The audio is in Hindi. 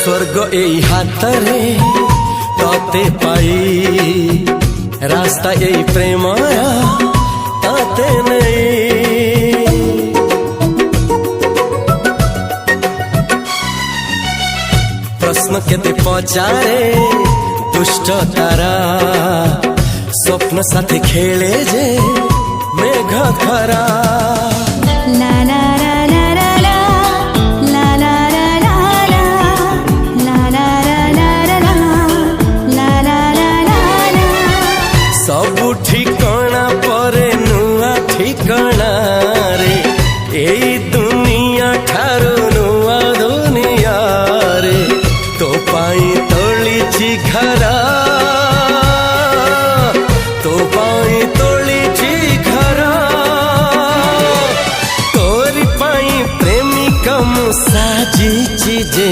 स्वर्ग एई हातरे तते पाई रास्ता एई प्रेमया ताते नहीं। प्रश्न केते पचारे दुष्ट तारा स्वप्न साथी खेले जे मेघ खरा। ला ला ला ला ला ला ला ला ला ला ला ला ला ला ला। सबु ठिकाना परे नुआ ठिकाना रे एई दुनिया ठारू नुआ दुनिया रे। तो पाई तोलिछि घरा तो पाई तोलिछि घरा तोरी पाई प्रेमिका मु साजिछि जे।